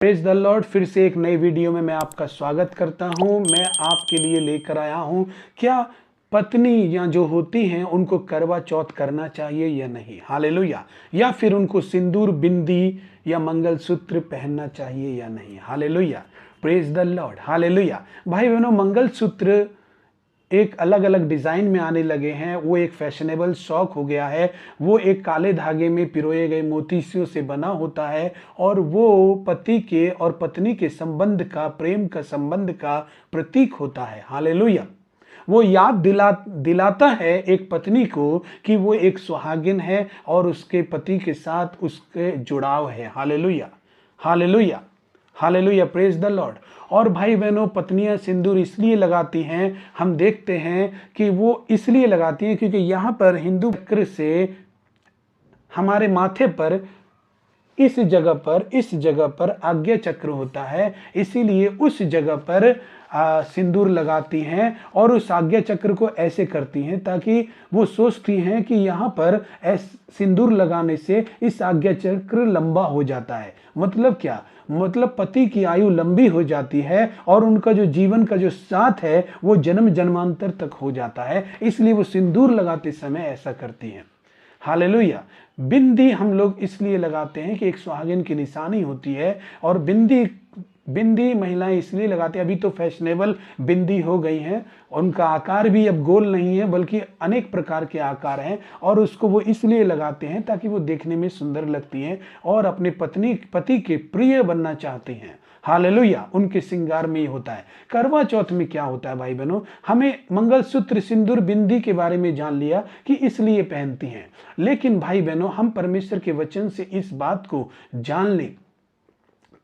Praise the Lord. फिर से एक नई वीडियो में मैं आपका स्वागत करता हूं। मैं आपके लिए लेकर आया हूं, क्या पत्नी या जो होती हैं उनको करवा चौथ करना चाहिए या नहीं, हालेलुया। या फिर उनको सिंदूर, बिंदी या मंगलसूत्र पहनना चाहिए या नहीं, hallelujah. Praise the Lord, hallelujah. भाई बहनों, मंगलसूत्र एक अलग अलग डिजाइन में आने लगे हैं। वो एक फैशनेबल शौक हो गया है। वो एक काले धागे में पिरोए गए मोतियों से बना होता है और वो पति के और पत्नी के संबंध का, प्रेम का संबंध का प्रतीक होता है, हालेलुया। वो याद दिलाता है एक पत्नी को कि वो एक सुहागिन है और उसके पति के साथ उसके जुड़ाव है, hallelujah, hallelujah, hallelujah, praise the Lord. और भाई बहनों, पत्नियां सिंदूर इसलिए लगाती हैं, हम देखते हैं कि वो इसलिए लगाती हैं क्योंकि यहाँ पर हिंदू चक्र से हमारे माथे पर इस जगह पर आज्ञा चक्र होता है, इसीलिए उस जगह पर सिंदूर लगाती हैं और उस आज्ञा चक्र को ऐसे करती हैं ताकि वो सोचती हैं कि यहाँ पर सिंदूर लगाने से इस आज्ञा चक्र लंबा हो जाता है। मतलब क्या? मतलब पति की आयु लंबी हो जाती है और उनका जो जीवन का जो साथ है वो जन्म जन्मांतर तक हो जाता है, इसलिए वो सिंदूर लगाते समय ऐसा करती हैं, हालेलुया। बिंदी हम लोग इसलिए लगाते हैं कि एक सुहागिन की निशानी होती है और बिंदी महिलाएं इसलिए लगाते हैं, अभी तो फैशनेबल बिंदी हो गई हैं, उनका आकार भी अब गोल नहीं है बल्कि अनेक प्रकार के आकार हैं और उसको वो इसलिए लगाते हैं ताकि वो देखने में सुंदर लगती हैं और अपने पति के प्रिय बनना चाहते हैं, हालेलुया। उनके श्रृंगार में ही होता है। करवा चौथ में क्या होता है भाई बहनों? हमें मंगलसूत्र, सिंदूर, बिंदी के बारे में जान लिया कि इसलिए पहनती हैं, लेकिन भाई बहनों हम परमेश्वर के वचन से इस बात को जान लें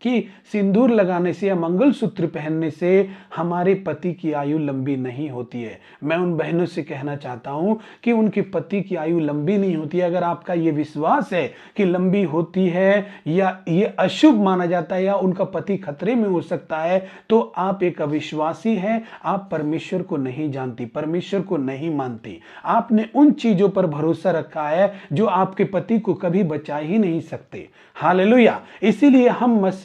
कि सिंदूर लगाने से या मंगलसूत्र पहनने से हमारे पति की आयु लंबी नहीं होती है। मैं उन बहनों से कहना चाहता हूं कि उनके पति की आयु लंबी नहीं होती है। अगर आपका ये विश्वास है कि लंबी होती है या ये अशुभ माना जाता है या उनका पति खतरे में हो सकता है, तो आप एक अविश्वासी हैं। आप परमेश्वर को नहीं जानती, परमेश्वर को नहीं मानती। आपने उन चीजों पर भरोसा रखा है जो आपके पति को कभी बचा ही नहीं सकते, हालेलुया। इसीलिए हम मसीह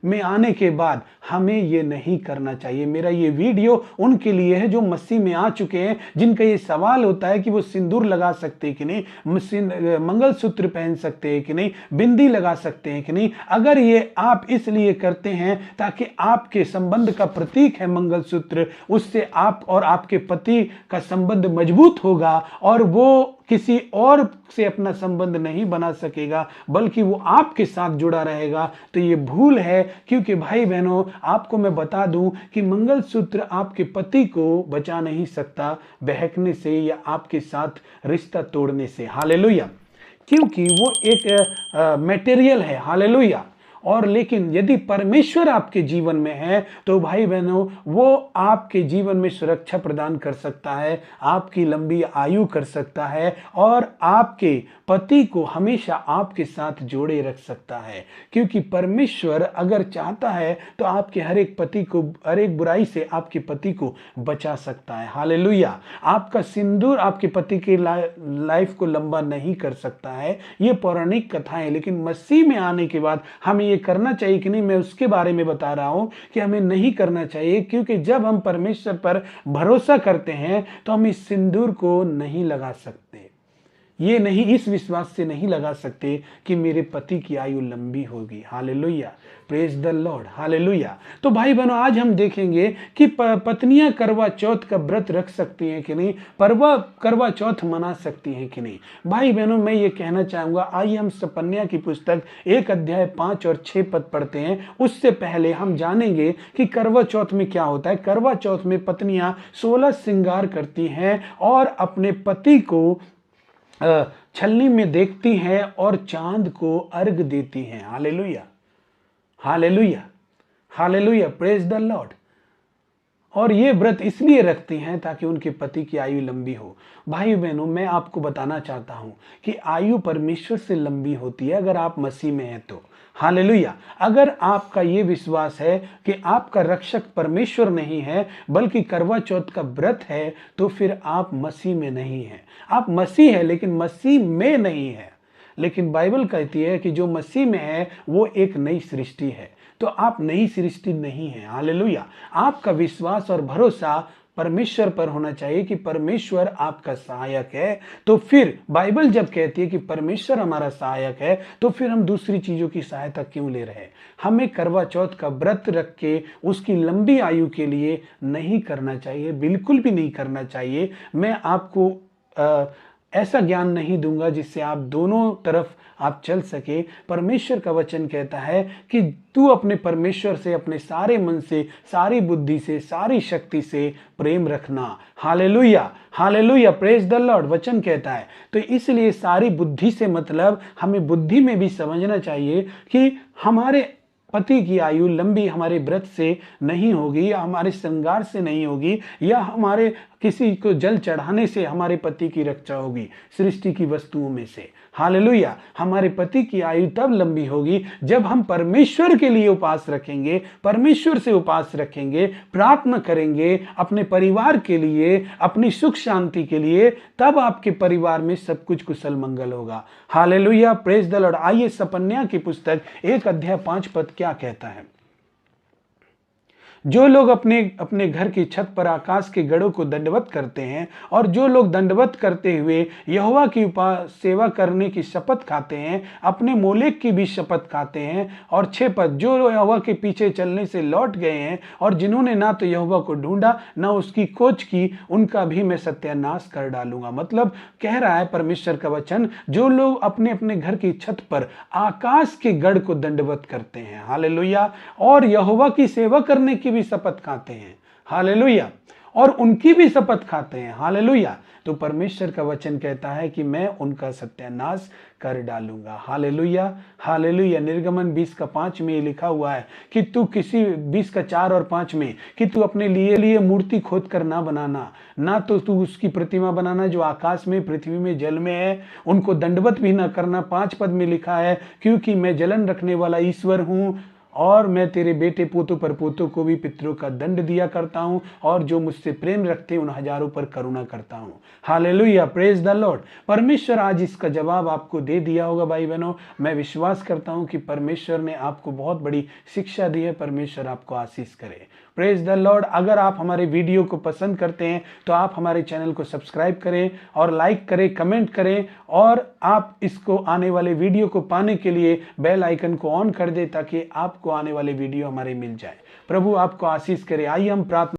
में आने के बाद हमें ये नहीं करना चाहिए। मेरा ये वीडियो उनके लिए है जो मसीह में आ चुके हैं, जिनका ये सवाल होता है कि वो सिंदूर लगा सकते हैं कि नहीं, मंगलसूत्र पहन सकते हैं कि नहीं, बिंदी लगा सकते हैं कि नहीं। अगर ये आप इसलिए करते हैं ताकि आपके संबंध का प्रतीक है मंगलसूत्र, उससे आप और आपके पति का संबंध मजबूत होगा और वो किसी और से अपना संबंध नहीं बना सकेगा बल्कि वो आपके साथ जुड़ा रहेगा, तो ये भूल है। क्योंकि भाई बहनों, आपको मैं बता दूं कि मंगलसूत्र आपके पति को बचा नहीं सकता बहकने से या आपके साथ रिश्ता तोड़ने से, हालेलुया। क्योंकि वो एक मटेरियल है, हालेलुया। और लेकिन यदि परमेश्वर आपके जीवन में है तो भाई बहनों वो आपके जीवन में सुरक्षा प्रदान कर सकता है, आपकी लंबी आयु कर सकता है और आपके पति को हमेशा आपके साथ जोड़े रख सकता है। क्योंकि परमेश्वर अगर चाहता है तो आपके हर एक पति को, हर एक बुराई से आपके पति को बचा सकता है, हालेलुया। आपका सिंदूर आपके पति की लाइफ को लंबा नहीं कर सकता है, ये पौराणिक कथाएं। लेकिन मसीह में आने के बाद हमें ये करना चाहिए कि नहीं, मैं उसके बारे में बता रहा हूं कि हमें नहीं करना चाहिए। क्योंकि जब हम परमेश्वर पर भरोसा करते हैं तो हम इस सिंदूर को नहीं लगा सकते, ये नहीं, इस विश्वास से नहीं लगा सकते कि मेरे पति की आयु लंबी होगी, hallelujah, praise the Lord, hallelujah. तो भाई बहनों, आज हम देखेंगे कि पत्नियां करवा चौथ का व्रत रख सकती हैं कि नहीं, करवा चौथ मना सकती हैं कि नहीं। भाई बहनों, मैं ये कहना चाहूंगा, आइए हम सपन्या की पुस्तक 1 अध्याय 5 और 6 पद पढ़ते हैं। उससे पहले हम जानेंगे कि करवा चौथ में क्या होता है। करवा चौथ में पत्नियां 16 श्रृंगार करती हैं और अपने पति को छलनी में देखती हैं और चांद को अर्घ देती हैं, hallelujah, hallelujah, hallelujah, praise the Lord. और ये व्रत इसलिए रखती हैं ताकि उनके पति की आयु लंबी हो। भाई बहनों, मैं आपको बताना चाहता हूं कि आयु परमेश्वर से लंबी होती है अगर आप मसीह में हैं तो, हालेलुया। अगर आपका ये विश्वास है कि आपका रक्षक परमेश्वर नहीं है बल्कि करवा चौथ का व्रत है, तो फिर आप मसीह में नहीं हैं। आप मसीह है लेकिन मसीह में नहीं है। लेकिन बाइबल कहती है कि जो मसीह में है वो एक नई सृष्टि है। तो आप नई सृष्टि नहीं है। हालेलुया। आपका विश्वास और भरोसा परमेश्वर पर होना चाहिए कि परमेश्वर आपका सहायक है। तो फिर बाइबल जब कहती है कि परमेश्वर हमारा सहायक है, तो फिर हम दूसरी चीजों की सहायता क्यों ले रहे हैं? हमें करवा चौथ का व्रत रख के उसकी लंबी आयु के लिए नहीं करना चाहिए, बिल्कुल भी नहीं करना चाहिए। मैं आपको ऐसा ज्ञान नहीं दूंगा जिससे आप दोनों तरफ आप चल सके। परमेश्वर का वचन कहता है कि तू अपने परमेश्वर से अपने सारे मन से, सारी बुद्धि से, सारी शक्ति से प्रेम रखना। Hallelujah, hallelujah, praise the Lord. वचन कहता है, तो इसलिए सारी बुद्धि से मतलब हमें बुद्धि में भी समझना चाहिए कि हमारे पति की आयु लंबी हमारे व्रत से नहीं होगी, या हमारे श्रृंगार से नहीं होगी, या हमारे किसी को जल चढ़ाने से हमारे पति की रक्षा होगी सृष्टि की वस्तुओं में से। हालेलुया। हमारे पति की आयु तब लंबी होगी जब हम परमेश्वर के लिए उपास रखेंगे, परमेश्वर से उपास रखेंगे, प्रार्थना करेंगे अपने परिवार के लिए, अपनी सुख शांति के लिए, तब आपके परिवार में सब कुछ कुशल मंगल होगा। Hallelujah, praise the Lord. आइए सपन्या की पुस्तक 1 अध्याय 5 पद क्या कहता है? जो लोग अपने अपने घर की छत पर आकाश के गढ़ों को दंडवत करते हैं, और जो लोग दंडवत करते हुए यहोवा की सेवा करने की शपथ खाते हैं, अपने मोलेक की भी शपथ खाते हैं। और 6 पद, जो यहोवा के पीछे चलने से लौट गए हैं, और जिन्होंने ना तो यहोवा को ढूंढा ना उसकी खोज की, उनका भी मैं सत्यानाश कर डालूंगा। मतलब कह रहा है परमेश्वर का वचन, जो लोग अपने अपने घर की छत पर आकाश के गढ़ को दंडवत करते हैं, हालेलुया, और यहोवा की सेवा करने की भी शपथ खाते हैं, हालेलुया, और उनकी भी शपथ खाते हैं, हालेलुया, तो परमेश्वर का वचन कहता है कि मैं उनका सत्यानाश कर डालूंगा। Hallelujah, hallelujah. निर्गमन 20 का 5 में लिखा हुआ है कि तू किसी 20 का 4 और 5 में कि तू अपने लिए मूर्ति खोद कर ना बनाना, ना तो तू उसकी प्रतिमा बनाना जो आकाश में, पृथ्वी में, जल में है, उनको दंडवत भी ना करना। 5 पद में लिखा है, क्योंकि मैं जलन रखने वाला ईश्वर हूं, और मैं तेरे बेटे पोतों पर पोतों को भी पितरों का दंड दिया करता हूं, और जो मुझसे प्रेम रखते हैं उन हजारों पर करुणा करता हूं। Hallelujah, praise the Lord. परमेश्वर आज इसका जवाब आपको दे दिया होगा भाई बहनों। मैं विश्वास करता हूं कि परमेश्वर ने आपको बहुत बड़ी शिक्षा दी है। परमेश्वर आपको आशीष करे। Praise the Lord. अगर आप हमारे वीडियो को पसंद करते हैं तो आप हमारे चैनल को सब्सक्राइब करें और लाइक करें, कमेंट करें, और आप इसको आने वाले वीडियो को पाने के लिए बेल आइकन को ऑन कर दें ताकि आपको आने वाले वीडियो हमारे मिल जाए। प्रभु आपको आशीष करे। आइए हम प्रार्थना